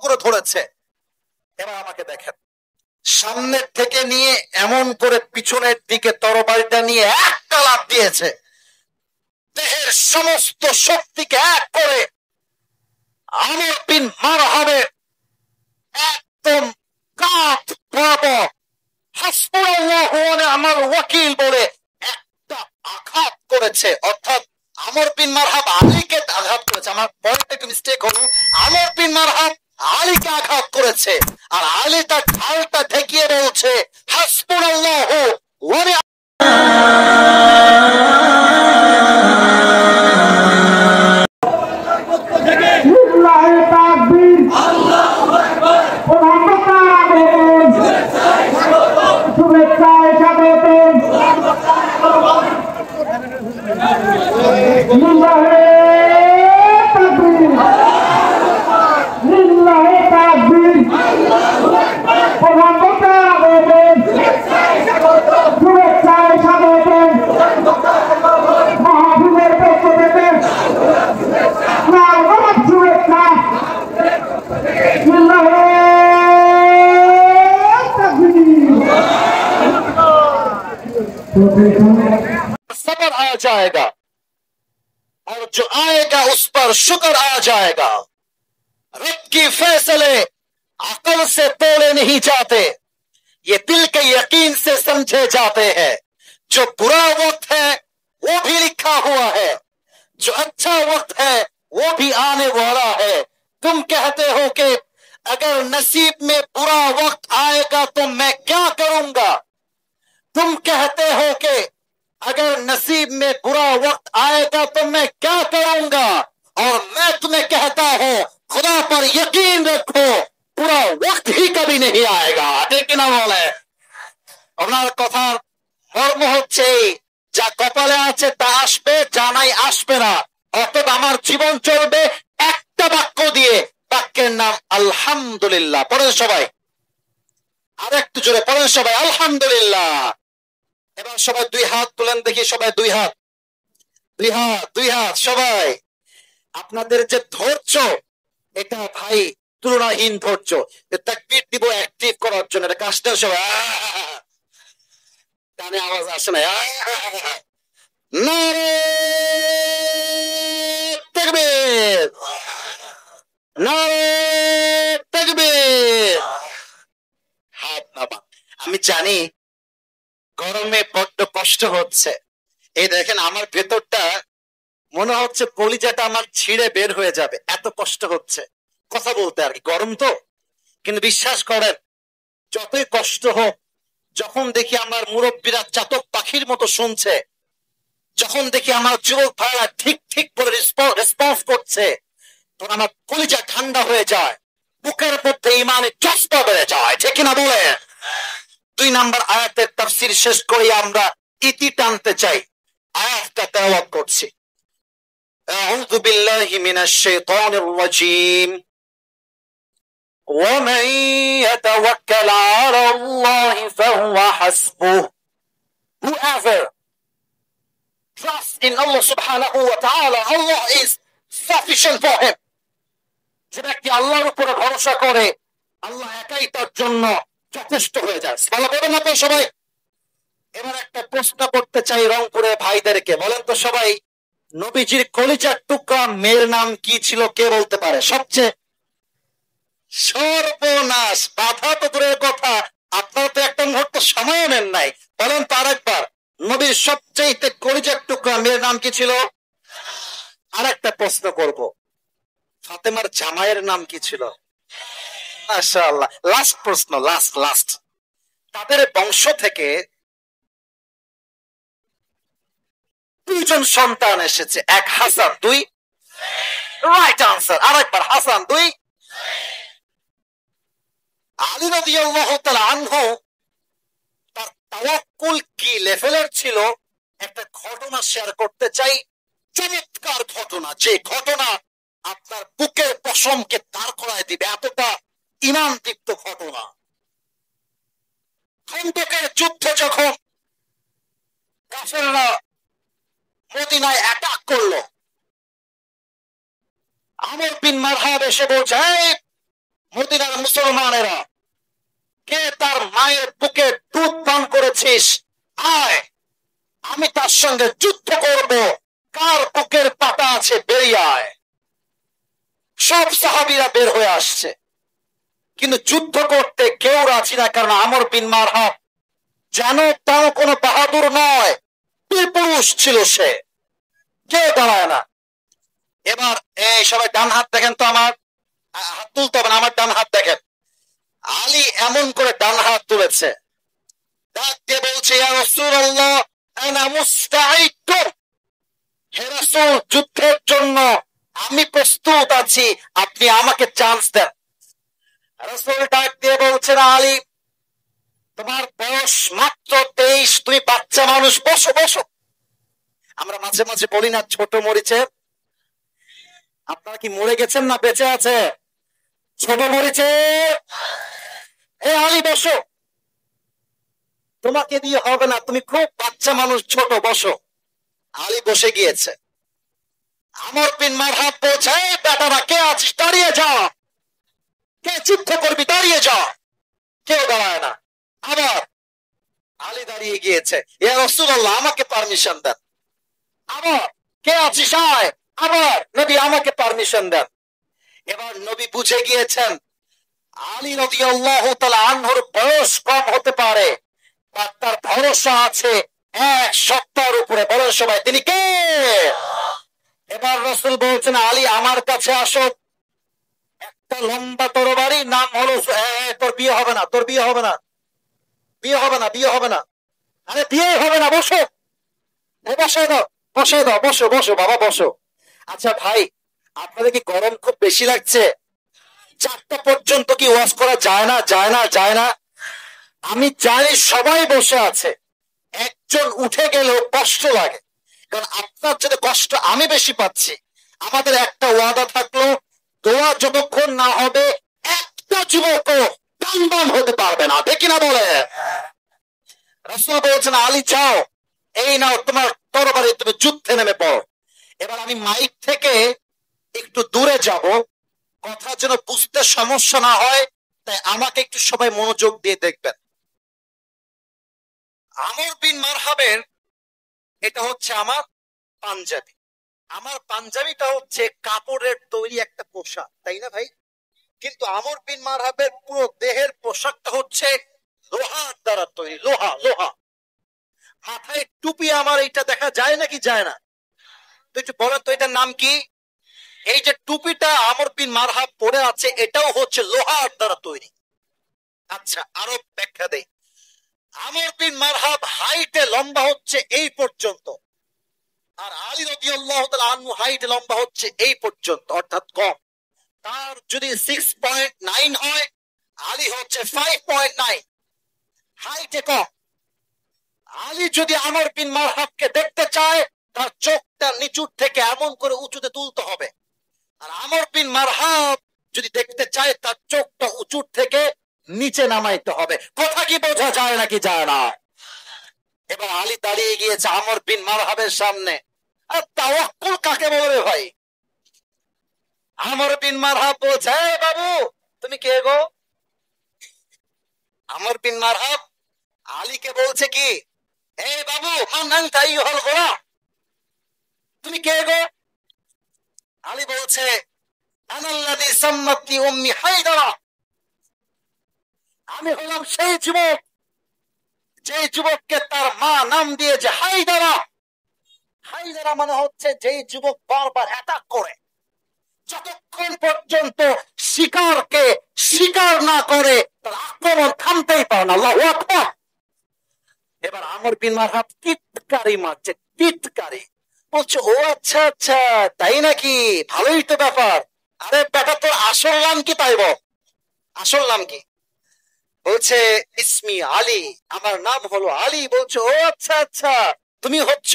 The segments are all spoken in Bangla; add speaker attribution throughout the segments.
Speaker 1: করে ধরেছে। এবার আমাকে দেখেন, সামনের থেকে নিয়ে এমন করে পিছনের দিকে তরবারিটা নিয়ে একটা লাফ দিয়েছে, দেহের সমস্ত শক্তিকে এক করে আমর বিন মারহাবের একদম কাঁধ বরাবর হাসবুনাল্লাহু ওয়া নি'মাল ওয়াকিল বলে একটা আঘাত করেছে। অর্থাৎ আমর বিন মারহাব আলীকে আঘাত করেছে। আমার পয়েন্টটা একটু মিস্টেক হলো, আমর বিন মারহাব আলীকে আঘাত করেছে, আর আলী তার ঢালটা ঠেকিয়ে বলছে হাসবুনাল্লাহু ওয়া নি'মাল सबर आ जाएगा और जो आएगा उस पर शुक्र आ जाएगा। रब के फैसले अकल से तोड़े नहीं जाते, ये दिल के यकीन से समझे जाते हैं। जो बुरा वक्त है वो भी लिखा हुआ है, जो अच्छा वक्त है वो भी आने वाला है। तुम कहते हो कि अगर नसीब में बुरा वक्त आएगा तो मैं क्या करूंगा, तुम कहते हो कि अगर नसीब में बुरा वक्त आएगा तो मैं क्या करूंगा, और मैं तुम्हें कहता हूं खुदा पर यकीन रखो बुरा वक्त ही कभी नहीं आएगा। ठीक ना बोले? আপনার কথার মর্ম হচ্ছে যা কপালে আছে তা আসবে, যা নাই আসবে না। অতএব আমার জীবন চলবে একটা বাক্য দিয়ে, বাক্যের নাম আলহামদুলিল্লাহ। পড়েন সবাই, আর একটু জোরে পড়েন সবাই, আলহামদুলিল্লাহ। এবার সবাই দুই হাত তুলেন দেখি, সবাই দুই হাত, দুই হাত, দুই হাত সবাই। আপনাদের যে ধৈর্য, এটা ভাই তুলনাহীন ধৈর্য। তাকবীর দিব অ্যাক্টিভ করার জন্য, এটা কাজটা সবাই কানে আওয়াজ আসে না। নারে তাকবীর, নারে তাকবীর। হাত নামা। আমি জানি গরমে বড্ড কষ্ট হচ্ছে। এই দেখেন আমার ভেতরটা মনে হচ্ছে কলিজাটা আমার ছিঁড়ে বের হয়ে যাবে, এত কষ্ট হচ্ছে কথা বলতে আর কি, গরম তো। কিন্তু বিশ্বাস করেন, যতই কষ্ট হোক, যখন দেখি আমার মুরব্বীরা চাতক পাখির মতো শুনছে, যখন দেখি আমার যুবক ভাইরা ঠিক ঠিক করে রেসপন্স করছে, তখন আমার কলিজা ঠান্ডা হয়ে যায়, বুকের মধ্যে ইমানের জজ্বা বেড়ে যায়। ঠিক কিনা বলে? 2 নাম্বার আয়াতের তাফসীর শেষ করে আমরা ইতি টানতে চাই। আয়াতটা তেলাওয়াত করছি। আউযু বিল্লাহি মিনাশ শাইতানির রাজীম। ومن يتوكل على الله فهو حسبه. Whoever trusts in Allah subhanahu wa ta'ala, Allah is sufficient for him. যে ব্যক্তি আল্লাহর উপরে ভরসা করে, আল্লাহ একাই তার জন্য যথেষ্ট হয়ে যায়। ভালো বলেন আপনি সবাই। এবার একটা প্রশ্ন করতে চাই রংপুরে ভাইদেরকে, বলেন তো সবাই, নবীজির কলিজার টুকরা মেয়ের নাম কি ছিল কে বলতে পারে? সবচেয়ে সর্বনাশ, বাধা তো দূরের কথা, আপনারা তো একটা মুহূর্ত সময় নেন নাই। বলেন তো আরেকবার, নবীর সবচেয়ে কলিজার টুকরা মেয়ের নাম কি ছিল? আরেকটা প্রশ্ন করব, ফাতেমার জামাইয়ের নাম কি ছিল? মাশাআল্লাহ। লাস্ট প্রশ্ন, লাস্ট। তাদের বংশ থেকে 2 জন সন্তান এসেছে, এক হাসান, 2 রাইট আনসার। আরেকবার, হাসান 2। আলী রাদিয়াল্লাহু তাআলা আনহু তার তাওয়াক্কুল কি লেভেলের ছিল, একটা ঘটনা শেয়ার করতে চাই। চমৎকার ঘটনা, যে ঘটনা আপনার বুকের পশমকে দাঁড় করায় দিবে, এতটা ঈমান দীপ্ত ঘটনা। খন্দকের যুদ্ধে যখন কাফেররা মদিনায় অ্যাটাক করলো, আমর বিন মারহাব এসে বলছে, মুসলমানেরা, কে তার মায়ের বুকে দুধ পান করেছিস, আয় আমি তার সঙ্গে যুদ্ধ করব, কার বুকের পাতা আছে বেরিয়ে আয়। সব সাহাবীরা বের হয়ে আসছে, কিন্তু যুদ্ধ করতে কেউ রাজি না, কারণ আমর বিন মারহাব যেন তাও কোনো বাহাদুর নয়, পুরুষ ছিল সে, কেউ দাঁড়ায় না। এবার এই সবাই ডান হাত দেখেন তো, আমার হাত তুলতে হবে না, আমার ডান হাত দেখেন। আলী এমন করে ডান হাত তুলেছে, ডাক দিয়ে বলছে, ইয়া রাসূলুল্লাহ আনা মুস্তাঈদ, হে রাসূল যুদ্ধের জন্য আমি প্রস্তুত আছি, আপনি আমাকে চান্স দেন। রাসূল ডাক দিয়ে বলছেন, আলী তোমার বয়স মাত্র 23, তুমি বাচ্চা মানুষ, বসো বসো। আমরা মাঝে মাঝে বলি না ছোট মরিচের, আপনারা কি মরে গেছেন না বেঁচে আছে? ছোট মরিচের, হে আলী বসো, তোমাকে দিয়ে হবে না, তুমি খুব বাচ্চা মানুষ, ছোট, বসো। আলী বসে গিয়েছে। আমর বিন মারহাব বলছে, এই বেটারা কে আছিস, দাঁড়িয়ে যা, কে যুদ্ধ করবি, দাঁড়িয়ে যা। কেউ দাঁড়ায় না। আবার আলী দাঁড়িয়ে গিয়েছে, ইয়া রাসূলুল্লাহ আমাকে পারমিশন দেন। আবার কে আছিস, আয়। আবার নবী আমাকে পারমিশন দেন। এবার নবী বুঝে গিয়েছেন আলী রাদিয়াল্লাহু তাআলা আনহুর বয়স কম হতে পারে, তার ভরসা আছে 1 সপ্তাহের উপরে। বলেন সবাই তিনি কে? এবার রাসূল বলছেন, আলী আমার কাছে আসো, একটা লম্বা তরবারি, নাম হলো, তোর বিয়ে হবে না, তোর বিয়ে হবে না, বিয়ে হবে না, বিয়ে হবে না, আরে বিয়ে হবে না, বসো, বসে দাও, বসে দাও, বসো বসো বাবা বসো। আচ্ছা ভাই, আপনাদের কি গরম খুব বেশি লাগছে? 4টা পর্যন্ত কি ওয়াজ করা যায় না? যায় না, যায় না। আমি জানি সবাই বসে আছে, একজন উঠে গেলেও কষ্ট লাগে, কারণ আপনার যদি কষ্ট আমি বেশি পাচ্ছি। আমাদের একটা ওয়াদা থাকলো, দোয়া যতক্ষণ না হবে একটা যুবকও টানবান হতে পারবে না, দেখি না বলে। রাসূল বলছেন, আলী যাও, এই নাও তোমার তরবারি, তুমি যুদ্ধে নেমে পড়ো। এবার আমি মাইক থেকে একটু দূরে যাব, কথা যেন বুঝতে সমস্যা না হয়, তাই আমাকে একটু সবাই মনোযোগ দিয়ে দেখবেন। আমর বিন মারহাবের এটা হচ্ছে আমার পাঞ্জাবি। আমার পাঞ্জাবিটা হচ্ছে কাপড়ের তৈরি একটা পোশাক, তাই না ভাই? কিন্তু আমর বিন মারহাবের পুরো দেহের পোশাকটা হচ্ছে লোহার দ্বারা তৈরি, লোহা লোহা। মাথায় টুপি আমার, এটা দেখা যায় নাকি যায় না? তো একটু বলেন তো এটার নাম কি? এই যে টুপিটা আমর বিন মারহাব পরে আছে, এটাও হচ্ছে লোহার দ্বারা তৈরি। আচ্ছা আরো ব্যাখ্যা দেই। আমর বিন মারহাব হাইটে লম্বা হচ্ছে এই পর্যন্ত, আর আলী রাদিয়াল্লাহু তাআলা আনহু হাইটে লম্বা হচ্ছে এই পর্যন্ত, অর্থাৎ কম। তার যদি 6.9 হয়, আলী হচ্ছে 5.9, হাইটে কম। আলী যদি আমর বিন মারহাবকে দেখতে চায়, তার চোখটা নিচুর থেকে এমন করে উঁচুতে তুলতে হবে, আর আমর বিন মারহাব যদি দেখতে চায়, তার চোখটা উঁচুর থেকে নিচে নামাইতে হবে। কথা কি বোঝা যায় নাকি যায় না? এবার আলী দাঁড়িয়ে গিয়েছে আমর বিন মারহাবের সামনে। আর তাওয়াক্কুল কাকে বলে ভাই? আমর বিন মারহাব বলছে, এই বাবু তুমি কে গো? আমর বিন মারহাব আলীকে বলছে কি, এই বাবু মান তাই হল গোলা, তুমি কে গো? আলী বলছে, আনাল্লাযী সাম্মাতনি উম্মি হায়দারা, আমি হলাম সেই যুবক, যে যুবককে তার মা নাম দিয়েছে হায়দারা। হায়দারা মানে হচ্ছে যেই যুবক বারবার অ্যাটাক করে, যতক্ষণ পর্যন্ত শিকারকে শিকার না করে তার আক্রমণ থামতেই পারে না। আল্লাহু আকবার। এবার আমর বিন মারহাব টিটকারি মারছে, টিটকারি। বলছে, ও আচ্ছা আচ্ছা তাই নাকি, ভালোই তো ব্যাপার। আরে বেটা তোর আসল নাম কি? তাই বল, আসল নাম কি? বলছে, ইসমি আলী, আমার নাম হলো আলী। বলছে, ও আচ্ছা আচ্ছা, তুমি হচ্ছ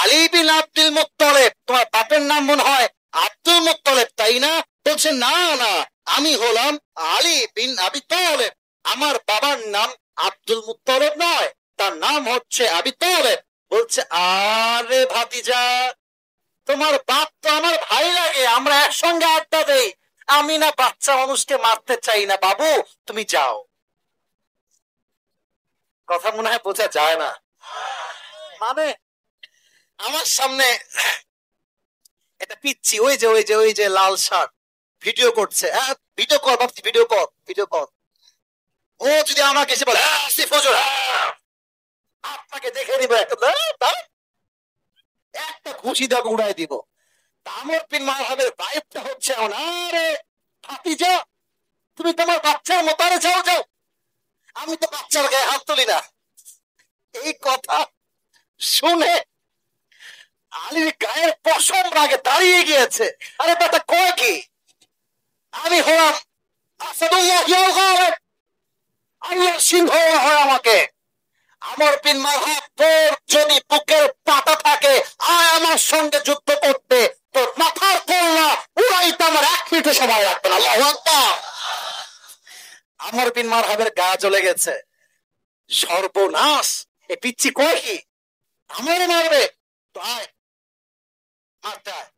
Speaker 1: আলী বিন আব্দুল মুত্তালিব, তোমার বাপের নাম মনে হয় আব্দুল মুত্তালিব, তাই না? বলছে, না না, আমি হলাম আলী বিন আবি তালেব, আমার বাবার নাম আব্দুল মুত্তালিব নয়, তার নাম হচ্ছে আবি তালেব। বলছে, আরে ভাতিজা, তোমার বাপ তো আমার ভাই লাগে, আমরা একসঙ্গে আড্ডা দেই, আমি না বাচ্চা মানুষকে মারতে চাই না বাবু, তুমি যাও। কথা মনে হয় বোঝা যায় না। মানে আমার সামনে এটা পিচ্ছি, ওই যে লাল শার্ট ভিডিও করছে, হ্যাঁ ভিডিও কর ভাবছি, ভিডিও কর ভিডিও কর। ও যদি আমাকে এসে বলে আসিফ হুজুর, আপনাকে দেখে নিব একটা খুশি দাগ উড়াই দিব। আমর বিন মারহাবের ভাইবটা হচ্ছে এখন, আরে ভাতিজা তুমি তোমার বাচ্চার মতারে যাও যাও, আমি তো বাচ্চার গায়ে হাত তুলি না। এই কথা শুনে আলীর গায়ের পশম রাগে দাঁড়িয়ে গিয়েছে। আরে বেটা কয় কি, আমি হলাম আসাদুল্লাহ ইয়ালগালেব, আল্লাহর সিংহ হয় আমাকে। আমর বিন মারহাব, তোর যদি বুকের পাটা থাকে আয় আমার সঙ্গে যুদ্ধ করতে, তোর মাথার কল্লা উড়াইতে আমার 1 মিনিটে সময় লাগবে না। আল্লাহু আকবার। আমর বিন মারহাবের গা জ্বলে গেছে, সর্বনাশ, এ পিচ্ছি কয় কি আমারে মারবে, তো আয় মারতে আয়।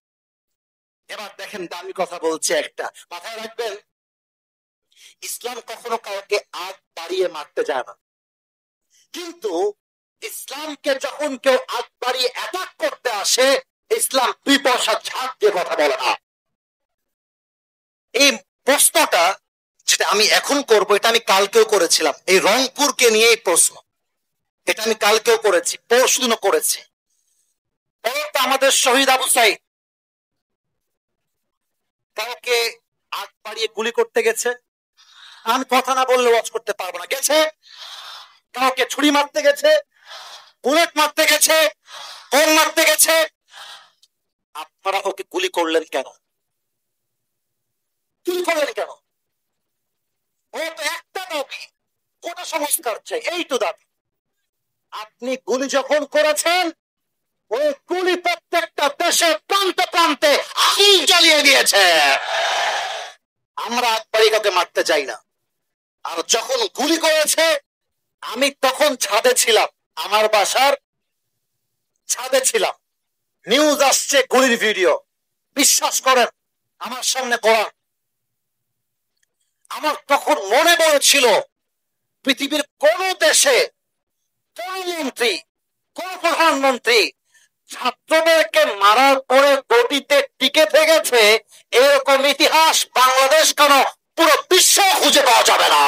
Speaker 1: এবার দেখেন দামি কথা বলছে একটা, মাথায় রাখবেন, ইসলাম কখনো কাউকে আগ বাড়িয়ে মারতে যায় না, কিন্তু ইসলামকে যখন কেউ আগ বাড়িয়ে অ্যাটাক করতে আসে, ইসলাম 2 পয়সা ছাড় দিয়ে কথা বলে না। এই প্রশ্নটা যেটা আমি এখন করব, এটা আমি কালকেও করেছিলাম, এই রংপুরকে নিয়ে এই প্রশ্ন, এটা আমি কালকেও করেছি, পরশুদিনও করেছি। আমাদের শহীদ আবু সাইদ কাউকে আগ বাড়িয়ে গুলি করতে গেছে, আমি কথা না বললে ওয়াজ করতে পারবো না, গেছে। কাউকে ছুরি মারতে গেছে, বুলেট মারতে গেছে, বোম মারতে গেছে, আপনারা ওকে গুলি করলেন কেন? গুলি করলেন কেন? ও তো একটা দাবি, কোটা সংস্কার চাই, এই তো দাবি। আপনি গুলি যখন করেছেন, ওই গুলি প্রত্যেকটা দেশের প্রান্তে প্রান্তে আগুন জ্বালিয়ে দিয়েছে। আমরা একবারই কাউকে মারতে চাই না। আর যখন গুলি করেছে, আমি তখন ছাদে ছিলাম, আমার বাসার ছাদে ছিলাম, নিউজ আসছে গুলির ভিডিও, বিশ্বাস করেন আমার সামনে কোরআন। আমার তখন মনে পড়েছিল, পৃথিবীর কোন দেশে কোন মন্ত্রী, কোন প্রধানমন্ত্রী ছাত্রদেরকে মারার পরে গতিতে টিকে থেকেছে, এরকম ইতিহাস বাংলাদেশ কেন পুরো বিশ্ব খুঁজে পাওয়া যাবে না।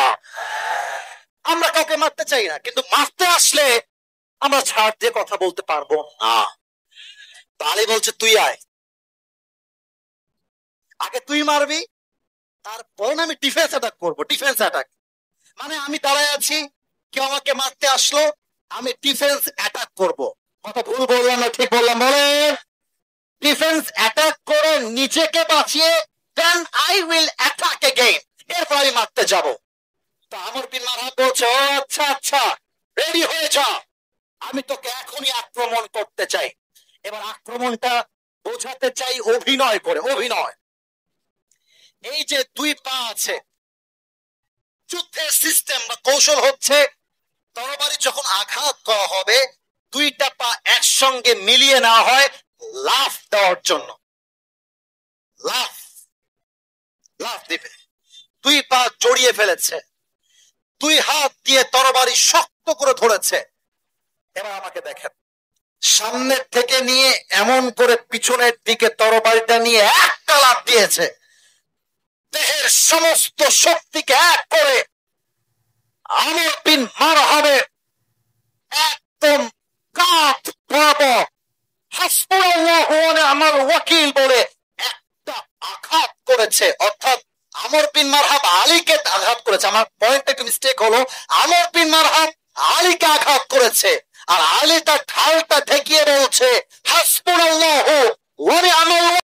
Speaker 1: আমরা কাউকে মারতে চাই না, কিন্তু মারতে আসলে আমরা ছাড় দিয়ে কথা বলতে পারবো না। তাহলে বলছে তুই আয়, আগে তুই মারবি, তারপর আমি ডিফেন্স অ্যাটাক করবো। ডিফেন্স অ্যাটাক মানে আমি দাঁড়ায় আছি, কেউ আমাকে মারতে আসলো, আমি ডিফেন্স অ্যাটাক করব। কথা ভুল বললাম না ঠিক বললাম বলেন? ডিফেন্স অ্যাটাক করে নিজেকে বাঁচিয়ে then I will attack again, এরপর আমি মারতে যাব। তো আমর বিন মারহাব বলছে, ও আচ্ছা আচ্ছা, রেডি হয়ে যা, আমি তোকে এখনই আক্রমণ করতে চাই। এবার আক্রমণটা বোঝাতে চাই অভিনয় করে, অভিনয়। এই যে 2 পা আছে, যুদ্ধের সিস্টেম বা কৌশল হচ্ছে, তরবারি যখন আঘাত করা হবে 2টা পা একসঙ্গে মিলিয়ে নেওয়া হয় লাফ দেওয়ার জন্য। লাফ লাফ দিবে, 2 পা জড়িয়ে ফেলেছে, 2 হাত দিয়ে তরবারি শক্ত করে ধরেছে। এবার আমাকে দেখেন, সামনের থেকে নিয়ে এমন করে পিছনের দিকে তরবারিটা নিয়ে একটা লাফ দিয়েছে, দেহের সমস্ত শক্তিকে এক করে আমর বিন মারহাবের একদম কাঁধ বরাবর হাসবুনাল্লাহু ওয়া নি'মাল ওয়াকিল বলে একটা আঘাত করেছে। অর্থাৎ আমর বিন মারহাব আলীকে আঘাত করেছে। আমার পয়েন্টটা একটু মিস্টেক হলো, আমর বিন মারহাব আলীকে আঘাত করেছে, আর আলী তার ঢালটা ঠেকিয়ে বলছে হাসবুনাল্লাহু ওয়া নি'মাল